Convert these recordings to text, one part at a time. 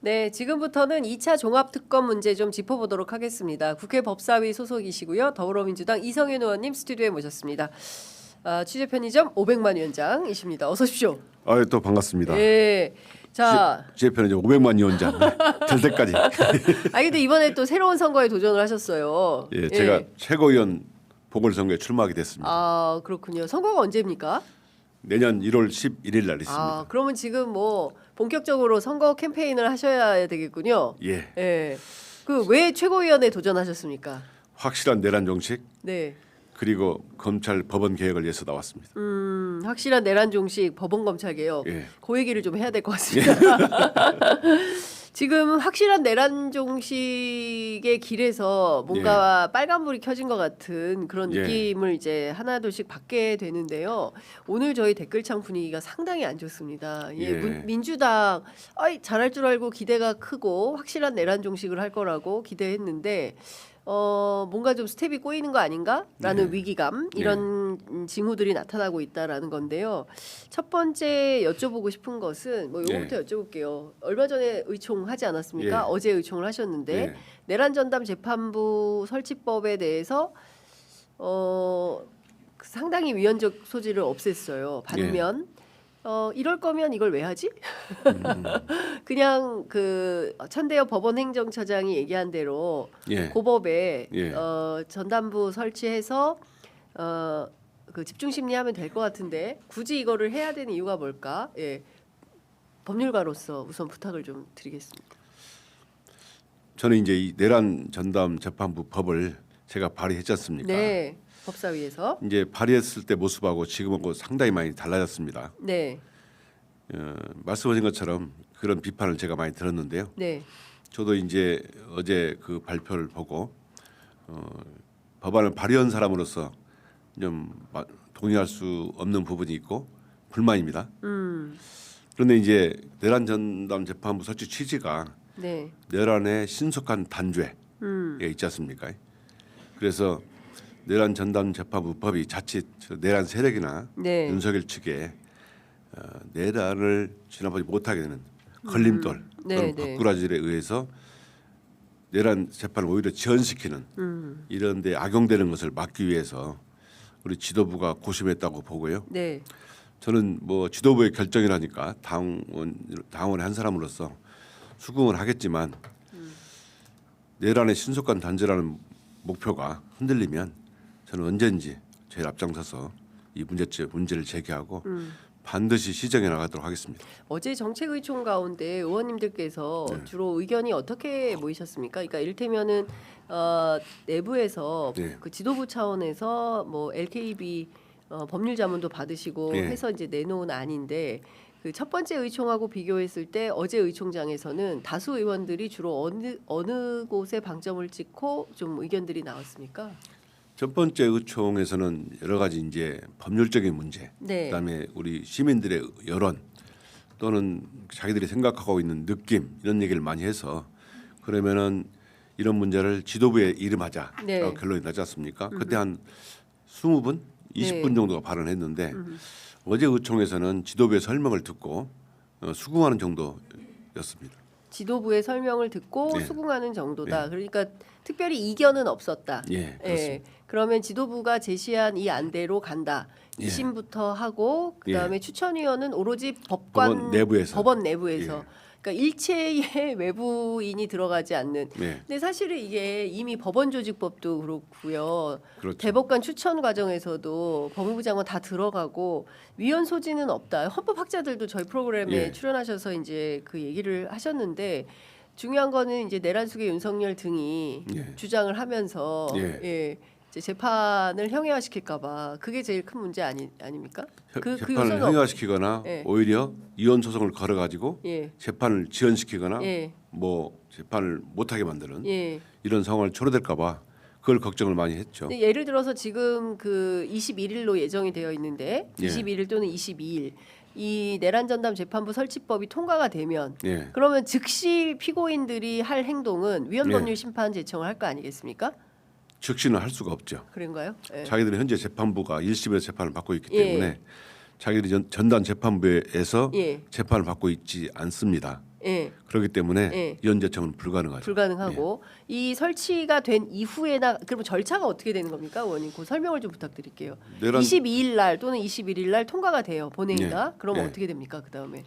네, 지금부터는 2차 종합특검 문제 좀 짚어보도록 하겠습니다. 국회 법사위 소속이시고요. 더불어민주당 이성윤 의원님 스튜디오에 모셨습니다. 취재 편의점 500만 위원장이십니다. 어서 오십시오. 또 반갑습니다. 예. 자, 제 편의점 500만 위원장 될 때까지. 근데 이번에 또 새로운 선거에 도전을 하셨어요. 예, 제가 최고위원 보궐선거에 출마하게 됐습니다. 아, 그렇군요. 선거가 언제입니까? 내년 1월 11일 날 있습니다. 그러면 지금 뭐 본격적으로 선거 캠페인을 하셔야 되겠군요. 예. 예. 그 왜 최고위원에 도전하셨습니까? 확실한 내란 종식 네. 그리고 검찰 법원 개혁을 위해서 나왔습니다. 확실한 내란 종식, 법원 검찰 개혁. 예. 그 얘기를 좀 해야 될 것 같습니다. 지금 확실한 내란 종식의 길에서 뭔가 빨간불이 켜진 것 같은 그런 느낌을 이제 하나둘씩 받게 되는데요. 오늘 저희 댓글창 분위기가 상당히 안 좋습니다. 민주당 잘할 줄 알고 기대가 크고 확실한 내란 종식을 할 거라고 기대했는데 뭔가 좀 스텝이 꼬이는 거 아닌가라는 위기감 이런 징후들이 나타나고 있다라는 건데요. 첫 번째 여쭤보고 싶은 것은 뭐 요거부터 여쭤볼게요. 얼마 전에 의총하지 않았습니까? 어제 의총을 하셨는데 내란 전담 재판부 설치법에 대해서 상당히 위헌적 소지를 없앴어요. 반면 이럴 거면 이걸 왜 하지? 그냥 그 천대엽 법원행정처장이 얘기한 대로 고법에 전담부 설치해서 그 집중심리하면 될 것 같은데 굳이 이거를 해야 되는 이유가 뭘까? 법률가로서 우선 부탁을 좀 드리겠습니다. 저는 이제 이 내란 전담 재판부 법을 제가 발의했지 않습니까? 네. 법사위에서 이제 발의했을 때 모습하고 지금하고 상당히 많이 달라졌습니다. 네. 말씀하신 것처럼 그런 비판을 제가 많이 들었는데요. 네. 저도 이제 어제 그 발표를 보고 법안을 발의한 사람으로서 좀 동의할 수 없는 부분이 있고 불만입니다. 그런데 이제 내란 전담 재판부 설치 취지가 내란의 신속한 단죄에 있지 않습니까? 그래서 내란 전담 재판부법이 자칫 내란 세력이나 윤석열 측에 내란을 진압하지 못하게 되는 걸림돌 또는 바꾸라질에 의해서 내란 재판을 오히려 지연시키는 이런 데 악용되는 것을 막기 위해서 우리 지도부가 고심했다고 보고요. 저는 뭐 지도부의 결정이라니까 당원의 한 사람으로서 수긍을 하겠지만 내란의 신속한 단죄라는 목표가 흔들리면 저는 언제든지 제일 앞장서서 이 문제를 제기하고 반드시 시정해 나가도록 하겠습니다. 어제 정책의총 가운데 의원님들께서 주로 의견이 어떻게 모이셨습니까? 그러니까 이를테면은 내부에서 그 지도부 차원에서 뭐 LKB 법률 자문도 받으시고 해서 이제 내놓은 안인데 그 첫 번째 의총하고 비교했을 때 어제 의총장에서는 다수 의원들이 주로 어느 곳에 방점을 찍고 좀 의견들이 나왔습니까? 첫 번째 의총에서는 여러 가지 이제 법률적인 문제, 그다음에 우리 시민들의 여론 또는 자기들이 생각하고 있는 느낌 이런 얘기를 많이 해서 그러면은 이런 문제를 지도부에 이름하자라고 결론이 나지 않습니까? 그때 한 20분, 20분 정도가 발언했는데 어제 의총에서는 지도부의 설명을 듣고 수긍하는 정도였습니다. 지도부의 설명을 듣고 수긍하는 정도다. 그러니까 특별히 이견은 없었다. 그렇습니다. 그러면 지도부가 제시한 이 안대로 간다. 2심부터 하고 그다음에 추천위원은 오로지 법원 내부에서. 그러니까 일체의 외부인이 들어가지 않는. 근데 사실은 이게 이미 법원 조직법도 그렇고요. 대법관 추천 과정에서도 법무부 장관 다 들어가고 위헌 소지는 없다. 헌법학자들도 저희 프로그램에 출연하셔서 이제 그 얘기를 하셨는데 중요한 거는 이제 내란숙의 윤석열 등이 주장을 하면서 이제 재판을 형해화시킬까봐 그게 제일 큰 문제 아닙니까? 재판을 형해화시키거나 오히려 이혼 소송을 걸어가지고 재판을 지연시키거나 뭐 재판을 못하게 만드는 이런 상황을 초래될까봐 그걸 걱정을 많이 했죠. 예를 들어서 지금 그 21일로 예정이 되어 있는데 21일 또는 22일 이 내란 전담 재판부 설치법이 통과가 되면 그러면 즉시 피고인들이 할 행동은 위헌 법률 심판 제청을 할 거 아니겠습니까? 즉시는 할 수가 없죠. 그런가요? 자기들은 현재 재판부가 1심에서 재판을 받고 있기 때문에 자기들이 전담 재판부에서 재판을 받고 있지 않습니다. 예. 그렇기 때문에 예. 이런 제청은 불가능하죠. 불가능하고 이 설치가 된 이후에나 그러면 절차가 어떻게 되는 겁니까, 의원님? 그 설명을 좀 부탁드릴게요. 내란 22일 날 또는 21일 날 통과가 돼요, 본회의가. 예. 그러면 예. 어떻게 됩니까, 그 다음에?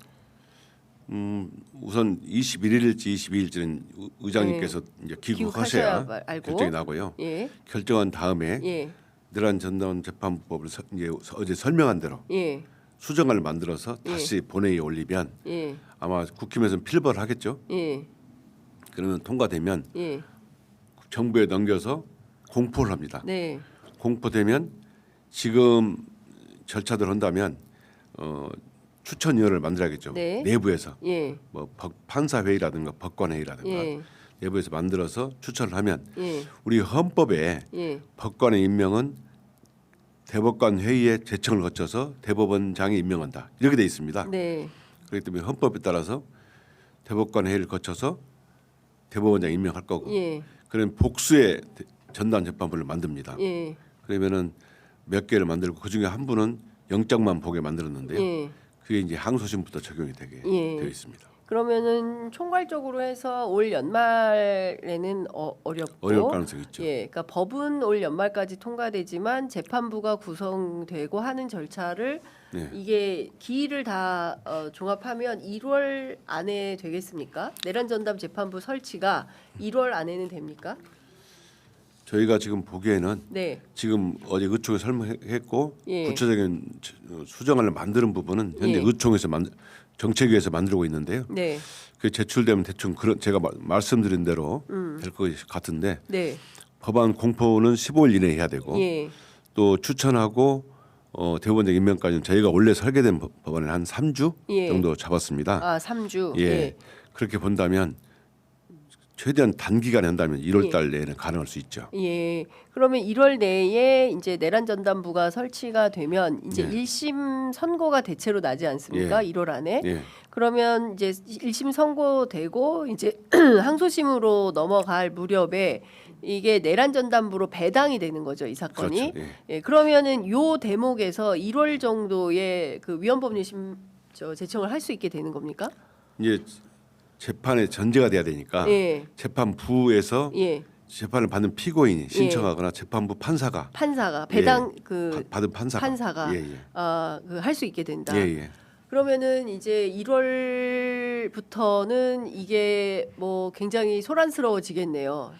우선 21일일지 22일지는 의장님께서 이제 귀국하셔야 귀국하셔야 알고. 결정이 나고요. 예. 결정한 다음에 예. 내란 전담 재판법을 이제 어제 설명한 대로 예. 수정안을 만들어서 다시 본회의에 올리면 예. 아마 국힘에서는 필벌을 하겠죠. 예. 그러면 통과되면 예. 정부에 넘겨서 공포를 합니다. 네. 공포되면 지금 절차들 한다면 추천위원회를 만들어야겠죠. 네. 내부에서 예. 뭐 판사회의라든가 법관회의라든가 예. 내부에서 만들어서 추천을 하면 예. 우리 헌법에 예. 법관의 임명은 대법관 회의에 제청을 거쳐서 대법원장이 임명한다 이렇게 돼 있습니다. 네. 그렇기 때문에 헌법에 따라서 대법관 회의를 거쳐서 대법원장 임명할 거고 예. 그러면 복수의 전담 재판부를 만듭니다. 예. 그러면은 몇 개를 만들고 그 중에 한 분은 영장만 보게 만들었는데요. 예. 그게 이제 항소심부터 적용이 되게 예. 되어 있습니다. 그러면은 총괄적으로 해서 올 연말에는 어렵고 어려울 가능성이 있죠. 예, 그러니까 법은 올 연말까지 통과되지만 재판부가 구성되고 하는 절차를 네. 이게 기일을 다 종합하면 1월 안에 되겠습니까? 내란 전담 재판부 설치가 1월 안에는 됩니까? 저희가 지금 보기에는 네, 지금 어제 의총에 설명했고 예. 구체적인 수정안을 만드는 부분은 현재 예. 의총에서 정책위에서 만들고 있는데요. 네, 그 제출되면 대충 그런 제가 말씀드린 대로 될 것 같은데 네, 법안 공포는 15일 이내에 해야 되고 예, 또 추천하고 대법원장 임명까지는 저희가 원래 설계된 법안을 한 3주 예. 정도 잡았습니다. 아 3주, 예. 그렇게 본다면 최대한 단기간에 한다면 1월 예. 달 내에는 가능할 수 있죠. 예. 그러면 1월 내에 이제 내란 전담부가 설치가 되면 이제 예. 1심 선고가 대체로 나지 않습니까? 1월 안에. 예. 그러면 이제 1심 선고되고 이제 항소심으로 넘어갈 무렵에 이게 내란 전담부로 배당이 되는 거죠, 이 사건이. 그렇죠. 예. 예. 그러면은 요 대목에서 1월 정도에 그 위헌법률심 제청을 할 수 있게 되는 겁니까? 이제 재판의 전제가 돼야 되니까 예. 재판부에서 예. 재판을 받는 피고인이 신청하거나 재판부 판사가 판사가 배당 그 받은 판사가 예, 예. 그 할 수 있게 된다. 예, 예. 그러면은 이제 1월부터는 이게 뭐 굉장히 소란스러워지겠네요.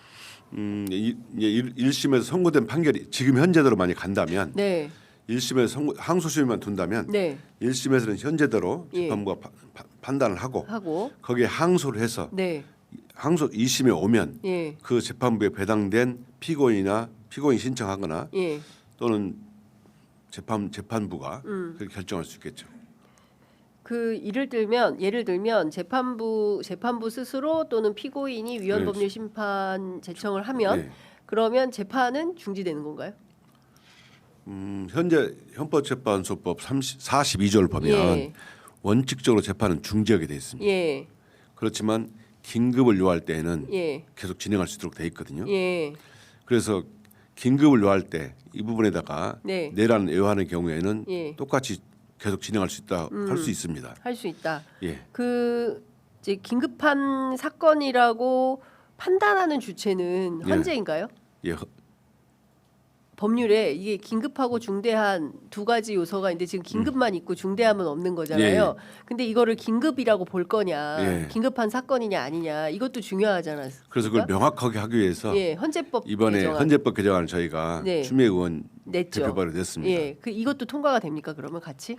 이제 1심에서 선고된 판결이 지금 현재대로 많이 간다면 네, 1심에서 항소심에만 둔다면 네, 1심에서는 현재대로 예. 재판부가 판단을 하고 거기에 항소를 해서 네, 항소 2심에 오면 예, 그 재판부에 배당된 피고인이나 피고인 신청하거나 예. 또는 재판부가 그렇게 결정할 수 있겠죠. 그 예를 들면 재판부 스스로 또는 피고인이 위헌법률 심판 제청을 하면 네. 그러면 재판은 중지되는 건가요? 현재 헌법재판소법 42조를 보면 예. 원칙적으로 재판은 중지하게 돼 있습니다. 예, 그렇지만 긴급을 요할 때에는 예, 계속 진행할 수 있도록 돼 있거든요. 예, 그래서 긴급을 요할 때 이 부분에다가 네. 내란 애환의 경우에는 예. 똑같이 계속 진행할 수 있다 할 수 있습니다. 할 수 있다. 예. 그 이제 긴급한 사건이라고 판단하는 주체는 예. 헌재인가요? 예. 법률에 이게 긴급하고 중대한 두 가지 요소가 있는데 지금 긴급만 있고 중대함은 없는 거잖아요. 근데 이거를 긴급이라고 볼 거냐, 예. 긴급한 사건이냐 아니냐 이것도 중요하잖아요. 그래서 그걸 명확하게 하기 위해서 예, 헌재법 이번에 개정안 헌재법 개정안을 저희가 네. 추미애 의원 냈죠. 대표발의 냈습니다. 예, 그 이것도 통과가 됩니까? 그러면 같이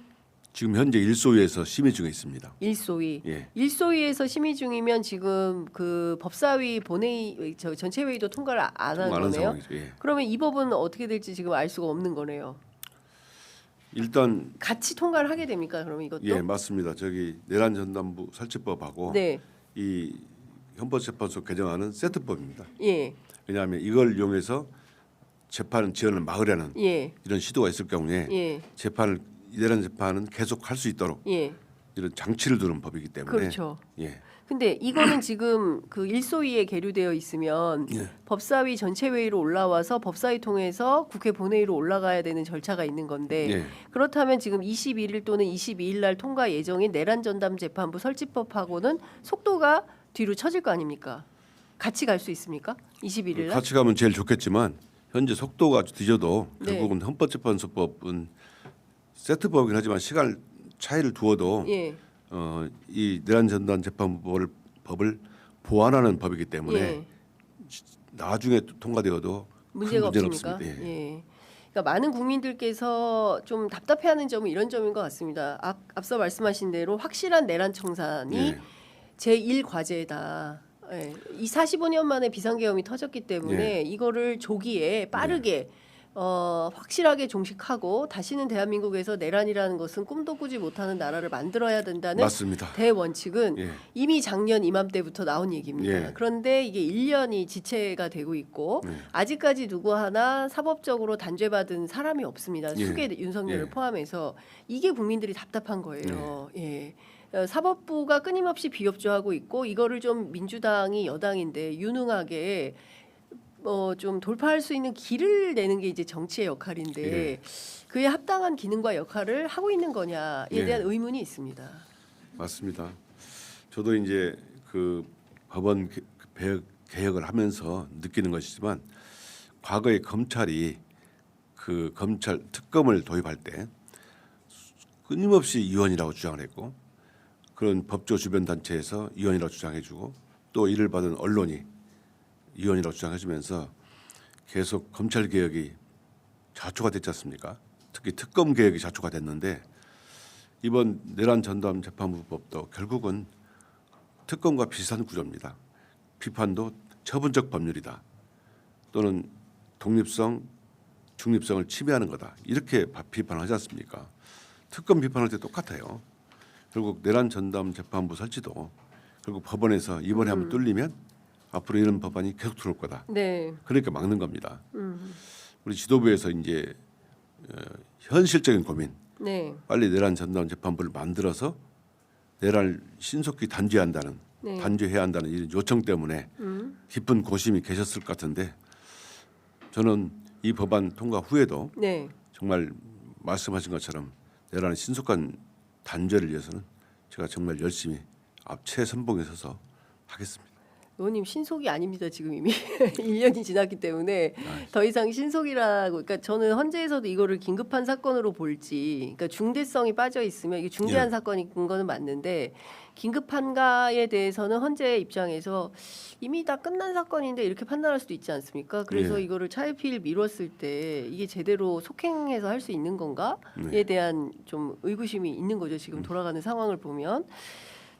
지금 현재 일소위에서 심의 중에 있습니다. 일소위. 예. 일소위에서 심의 중이면 지금 그 법사위 본회의 전체 회의도 통과를 안 한 많은 거네요. 상황이죠. 예. 그러면 이 법은 어떻게 될지 지금 알 수가 없는 거네요. 일단 같이 통과를 하게 됩니까? 그러면 이것도? 예 맞습니다. 저기 내란 전담부 설치법하고 네. 이 헌법재판소 개정안은 세트법입니다. 예. 왜냐하면 이걸 이용해서 재판 지연을 막으려는 예. 이런 시도가 있을 경우에 예. 내란 재판은 계속 할 수 있도록 예. 이런 장치를 두는 법이기 때문에 그렇죠. 예. 근데 이거는 지금 그 일소위에 계류되어 있으면 예. 법사위 전체 회의로 올라와서 법사위 통해서 국회 본회의로 올라가야 되는 절차가 있는 건데 예. 그렇다면 지금 21일 또는 22일 날 통과 예정인 내란 전담 재판부 설치법하고는 속도가 뒤로 처질 거 아닙니까? 같이 갈 수 있습니까? 21일 날? 같이 가면 제일 좋겠지만 현재 속도가 뒤져도 네. 결국은 헌법재판소법은 세트법이긴 하지만 시간 차이를 두어도 예. 이 내란 전담 재판법을 보완하는 법이기 때문에 예. 나중에 통과되어도 문제가 큰 문제는 없습니까? 없습니다. 예. 예. 그러니까 많은 국민들께서 좀 답답해하는 점은 이런 점인 것 같습니다. 앞서 말씀하신 대로 확실한 내란 청산이 예. 제1 과제다. 예. 이 45년 만에 비상계엄이 터졌기 때문에 이거를 조기에 빠르게 확실하게 종식하고 다시는 대한민국에서 내란이라는 것은 꿈도 꾸지 못하는 나라를 만들어야 된다는 맞습니다. 대원칙은 예. 이미 작년 이맘때부터 나온 얘기입니다. 예. 그런데 이게 1년이 지체가 되고 있고 아직까지 누구 하나 사법적으로 단죄받은 사람이 없습니다. 예. 수계 윤석열을 예. 포함해서 이게 국민들이 답답한 거예요. 예. 사법부가 끊임없이 비협조하고 있고 이거를 좀 민주당이 여당인데 유능하게 좀 돌파할 수 있는 길을 내는 게 이제 정치의 역할인데 예. 그에 합당한 기능과 역할을 하고 있는 거냐에 예. 대한 의문이 있습니다. 맞습니다. 저도 이제 그 법원 개혁을 하면서 느끼는 것이지만 과거에 검찰이 그 검찰 특검을 도입할 때 끊임없이 위헌이라고 주장을 했고 그런 법조 주변 단체에서 위헌이라고 주장해주고 또 이를 받은 언론이 위헌이라고 주장해주면서 계속 검찰 개혁이 자초가 됐지 않습니까? 특히 특검 개혁이 자초가 됐는데 이번 내란 전담 재판부법도 결국은 특검과 비슷한 구조입니다. 비판도 처분적 법률이다. 또는 독립성, 중립성을 침해하는 거다. 이렇게 비판하지 않습니까? 특검 비판할 때 똑같아요. 결국 내란 전담 재판부 설치도 결국 법원에서 이번에 한번 뚫리면 앞으로 이런 법안이 계속 들어올 거다. 네. 그러니까 막는 겁니다. 우리 지도부에서 이제 현실적인 고민, 네. 빨리 내란 전담 재판부를 만들어서 내란을 신속히 단죄한다는, 네. 단죄해야 한다는 이런 요청 때문에 깊은 고심이 계셨을 것 같은데 저는 이 법안 통과 후에도 네. 정말 말씀하신 것처럼 내란의 신속한 단죄를 위해서는 제가 정말 열심히 최선봉에 서서 하겠습니다. 의원님 신속이 아닙니다. 지금 이미 1년이 지났기 때문에 더 이상 신속이라고 그러니까 저는 헌재에서도 이거를 긴급한 사건으로 볼지 그러니까 중대성이 빠져 있으면 이게 중대한 예. 사건인 거는 맞는데 긴급한가에 대해서는 헌재 입장에서 이미 다 끝난 사건인데 이렇게 판단할 수도 있지 않습니까? 그래서 예. 이거를 차일피일 미뤘을 때 이게 제대로 속행해서 할 수 있는 건가에 대한 좀 의구심이 있는 거죠. 지금 돌아가는 상황을 보면.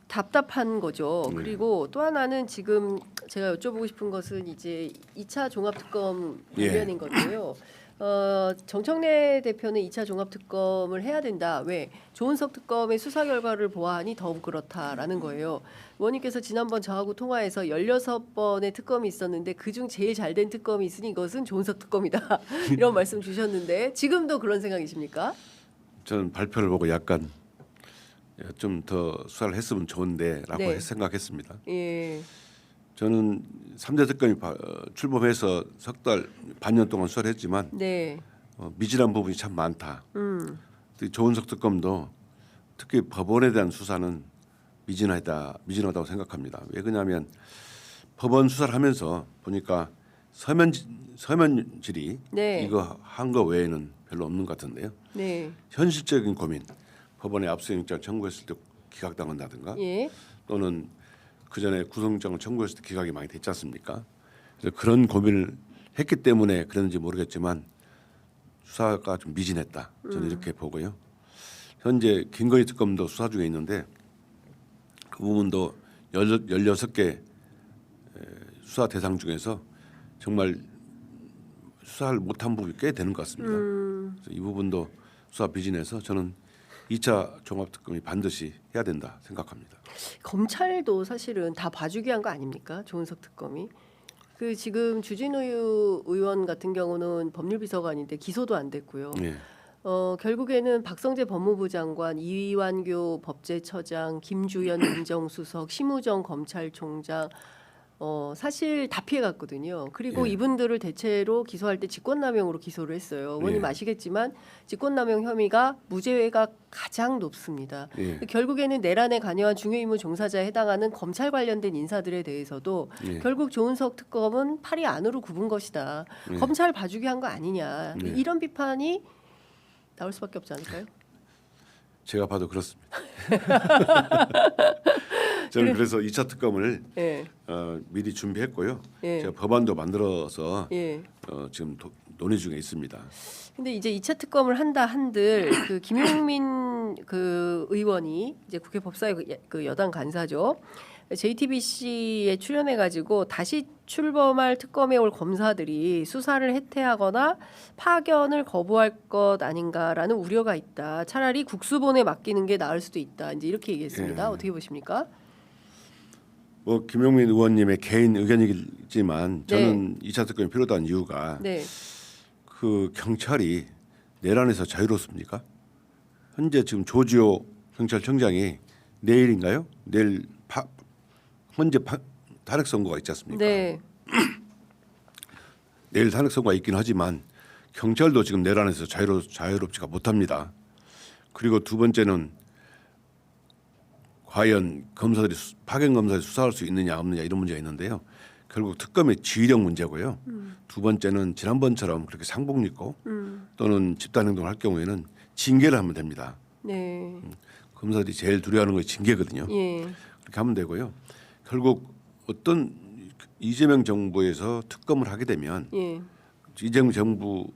답답한 거죠. 그리고 또 하나는 지금 제가 여쭤보고 싶은 것은 이제 2차 종합특검 관련인 건데요. 정청래 대표는 2차 종합특검을 해야 된다. 왜? 조은석 특검의 수사 결과를 보아하니 더욱 그렇다라는 거예요. 의원님께서 지난번 저하고 통화해서 16번의 특검이 있었는데 그중 제일 잘된 특검이 있으니 이것은 조은석 특검이다. 이런 말씀 주셨는데 지금도 그런 생각이십니까? 저는 발표를 보고 약간 좀 더 수사를 했으면 좋은데라고 네. 생각했습니다. 예. 저는 3대 특검이 출범해서 석 달 반년 동안 수사를 했지만 네. 미진한 부분이 참 많다. 특히 조은석 특검도 특히 법원에 대한 수사는 미진하다고 생각합니다. 왜 그러냐면 법원 수사를 하면서 보니까 서면질이 네. 이거 한 거 외에는 별로 없는 것 같은데요. 네. 현실적인 고민, 법원에 압수영장 청구했을 때 기각당한다든가 예. 또는 그 전에 구속영장을 청구했을 때 기각이 많이 됐지 않습니까? 그래서 그런 고민을 했기 때문에 그랬는지 모르겠지만 수사가 좀 미진했다. 저는 이렇게 보고요. 현재 김건희 특검도 수사 중에 있는데 그 부분도 16개 수사 대상 중에서 정말 수사를 못한 부분이 꽤 되는 것 같습니다. 그래서 이 부분도 수사 비진해서 저는 2차 종합특검이 반드시 해야 된다 생각합니다. 검찰도 사실은 다 봐주기 한 거 아닙니까? 조은석 특검이. 그 지금 주진우 의원 같은 경우는 법률비서관인데 기소도 안 됐고요. 예. 결국에는 박성재 법무부 장관, 이완규 법제처장, 김주연 민정수석, 심우정 검찰총장 사실 다 피해갔거든요. 그리고 예. 이분들을 대체로 기소할 때 직권남용으로 기소를 했어요. 의원님 예. 아시겠지만 직권남용 혐의가 무죄가 가장 높습니다. 예. 결국에는 내란에 관여한 중요임무 종사자에 해당하는 검찰 관련된 인사들에 대해서도 예. 결국 조은석 특검은 팔이 안으로 굽은 것이다. 예. 검찰 봐주기 한 거 아니냐. 예. 이런 비판이 나올 수밖에 없지 않을까요? 제가 봐도 그렇습니다. 저는 그래서 2차 특검을 예. 미리 준비했고요. 예. 제가 법안도 만들어서 예. 지금 논의 중에 있습니다. 근데 이제 2차 특검을 한다 한들 그 김용민 그 의원이 이제 국회 법사위 그 여당 간사죠. JTBC에 출연해 가지고 다시 출범할 특검에 올 검사들이 수사를 해태하거나 파견을 거부할 것 아닌가라는 우려가 있다. 차라리 국수본에 맡기는 게 나을 수도 있다. 이제 이렇게 얘기했습니다. 예. 어떻게 보십니까? 뭐 김용민 의원님의 개인 의견이지만 저는 네. 2차 특검이 필요한 이유가 네. 그 경찰이 내란에서 자유롭습니까? 현재 지금 조지호 경찰청장이 내일인가요? 내일 현재 탄핵 선고가 있지 않습니까? 네. 내일 탄핵 선고가 있긴 하지만 경찰도 지금 내란에서 자유롭지가 못합니다. 그리고 두 번째는 과연 검사들이 파견 검사들이 수사할 수 있느냐 없느냐 이런 문제가 있는데요. 결국 특검의 지휘력 문제고요. 두 번째는 지난번처럼 그렇게 상복 입고 또는 집단행동을 할 경우에는 징계를 하면 됩니다. 네. 검사들이 제일 두려워하는 것이 징계거든요. 예. 그렇게 하면 되고요. 결국 어떤 이재명 정부에서 특검을 하게 되면 예. 이재명 정부의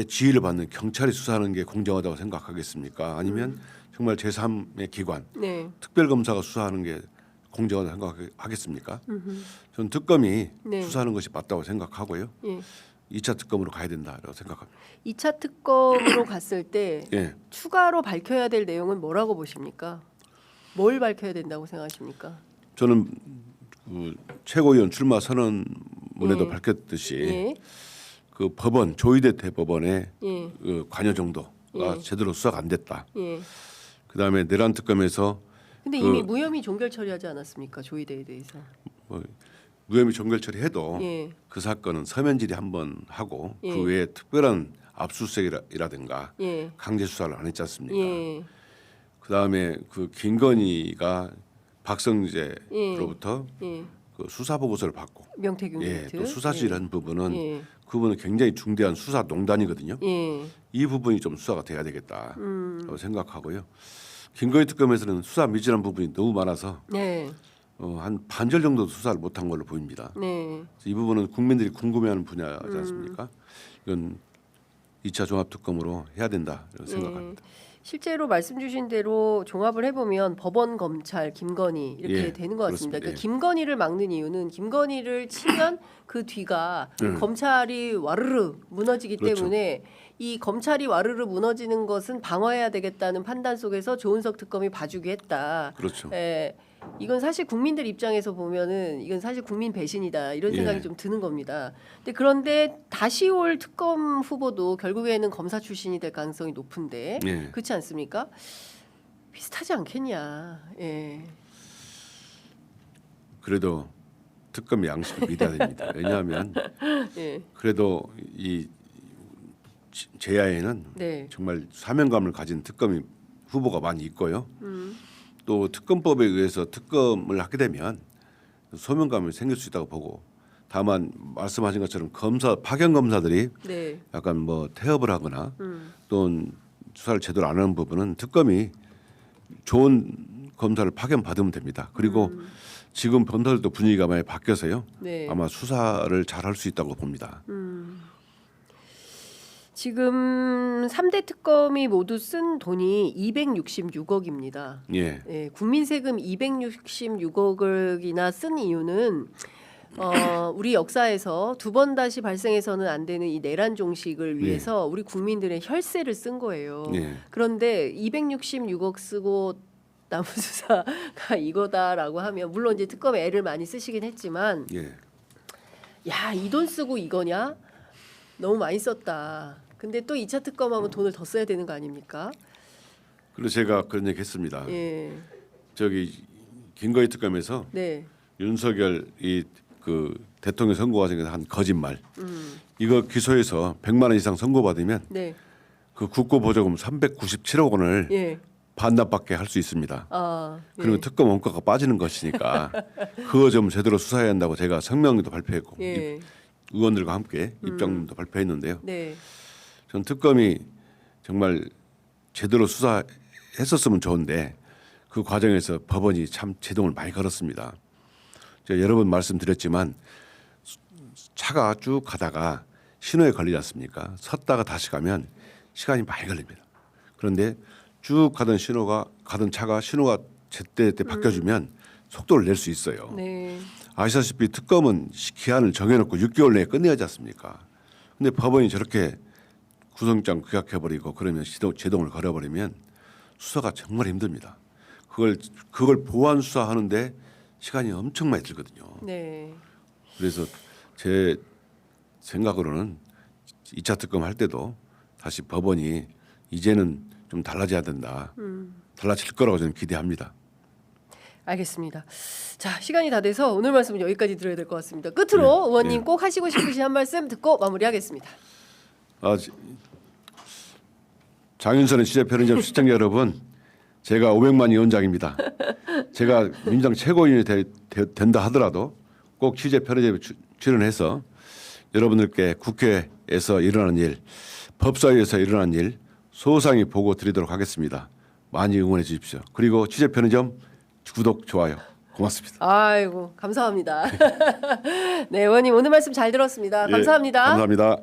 지휘를 받는 경찰이 수사하는 게 공정하다고 생각하겠습니까? 아니면 정말 제3의 기관, 네. 특별검사가 수사하는 게 공정하다고 생각하겠습니까? 저는 특검이 네. 수사하는 것이 맞다고 생각하고요. 예. 2차 특검으로 가야 된다고 생각합니다. 2차 특검으로 갔을 때 예. 추가로 밝혀야 될 내용은 뭐라고 보십니까? 뭘 밝혀야 된다고 생각하십니까? 저는 그 최고위원 출마 선언문에도 예. 밝혔듯이 예. 그 법원 조희대 대법원의 예. 그 관여 정도가 예. 제대로 수사가 안 됐다. 예. 그다음에 내란 특검에서 근데 이미 무혐의 종결 처리하지 않았습니까? 조희대에 대해서. 뭐 무혐의 종결 처리해도 예. 그 사건은 서면 질의 한번 하고 예. 그 외에 특별한 압수수색이라든가 예. 강제 수사를 안 했지 않습니까? 예. 그다음에 그 김건희가 박성재로부터 예. 그 수사 보고서를 받고 명태균 예, 게이트. 또 수사실한 부분은 예. 그분은 굉장히 중대한 수사 농단이거든요. 예. 이 부분이 좀 수사가 돼야 되겠다라고 생각하고요. 김건희 특검에서는 수사 미진한 부분이 너무 많아서 네. 한 반절 정도 수사를 못한 걸로 보입니다. 네. 이 부분은 국민들이 궁금해하는 분야지 않습니까? 이건 2차 종합특검으로 해야 된다 이런 생각합니다. 실제로 말씀 주신 대로 종합을 해보면 법원, 검찰, 김건희 이렇게 예, 되는 것 같습니다. 그렇습니다. 그러니까 예. 김건희를 막는 이유는 김건희를 치면 그 뒤가 검찰이 와르르 무너지기 그렇죠. 때문에 이 검찰이 와르르 무너지는 것은 방어해야 되겠다는 판단 속에서 조은석 특검이 봐주기 했다. 그렇죠. 예, 이건 사실 국민들 입장에서 보면은 이건 사실 국민 배신이다 이런 생각이 예. 좀 드는 겁니다. 그런데 다시 올 특검 후보도 결국에는 검사 출신이 될 가능성이 높은데 예. 그렇지 않습니까? 비슷하지 않겠냐. 예. 그래도 특검 양식을 믿어야 됩니다. 왜냐하면 예. 그래도 이 제야에는 네. 정말 사명감을 가진 특검이 후보가 많이 있고요. 또 특검법에 의해서 특검을 하게 되면 소명감이 생길 수 있다고 보고 다만 말씀하신 것처럼 파견 검사들이 네. 약간 뭐 태업을 하거나 또는 수사를 제대로 안 하는 부분은 특검이 좋은 검사를 파견 받으면 됩니다. 그리고 지금 검사들도 분위기가 많이 바뀌어서요. 네. 아마 수사를 잘 할 수 있다고 봅니다. 지금 3대 특검이 모두 쓴 돈이 266억입니다. 예, 예, 국민 세금 266억이나 쓴 이유는 우리 역사에서 두 번 다시 발생해서는 안 되는 이 내란 종식을 위해서 우리 국민들의 혈세를 쓴 거예요. 예. 그런데 266억 쓰고 남은 수사가 이거다라고 하면 물론 이제 특검에 애를 많이 쓰시긴 했지만 예, 야, 이 돈 쓰고 이거냐? 너무 많이 썼다. 근데 또 2차 특검하면 돈을 더 써야 되는 거 아닙니까? 그래서 제가 그런 얘기 했습니다. 예. 저기 김건희 특검에서 네. 윤석열 그 대통령 선거 과정에서 한 거짓말 이거 기소해서 100만 원 이상 선고받으면 네. 그 국고보조금 397억 원을 예. 반납받게 할 수 있습니다. 아. 그리고 예. 특검 원가가 빠지는 것이니까 그거 좀 제대로 수사해야 한다고 제가 성명도 발표했고 예. 의원들과 함께 입장도 발표했는데요. 네. 전 특검이 정말 제대로 수사했었으면 좋은데 그 과정에서 법원이 참 제동을 많이 걸었습니다. 제가 여러 번 말씀드렸지만 차가 쭉 가다가 신호에 걸리지 않습니까? 섰다가 다시 가면 시간이 많이 걸립니다. 그런데 쭉 가던 차가 신호가 제때 바뀌어주면 속도를 낼 수 있어요. 네. 아시다시피 특검은 기한을 정해놓고 6개월 내에 끝내야 하지 않습니까? 근데 법원이 저렇게 구속장 규약해버리고 그러면 제동을 걸어버리면 수사가 정말 힘듭니다. 그걸 보완 수사하는데 시간이 엄청 많이 들거든요. 네. 그래서 제 생각으로는 2차 특검 할 때도 다시 법원이 이제는 좀 달라져야 된다. 달라질 거라고 저는 기대합니다. 알겠습니다. 자, 시간이 다 돼서 오늘 말씀은 여기까지 들어야 될 것 같습니다. 끝으로 의원님 꼭 하시고 싶으신 한 말씀 듣고 마무리하겠습니다. 장윤선의 취재 편의점 시청자 여러분, 제가 500만 위원장입니다. 제가 민주당 최고위원이 된다 하더라도 꼭 취재 편의점에 출연해서 여러분들께 국회에서 일어나는 일, 법사위에서 일어나는 일 소상히 보고 드리도록 하겠습니다. 많이 응원해 주십시오. 그리고 취재 편의점 구독, 좋아요. 고맙습니다. 아이고, 감사합니다. 네, 의원님 오늘 말씀 잘 들었습니다. 예, 감사합니다. 감사합니다.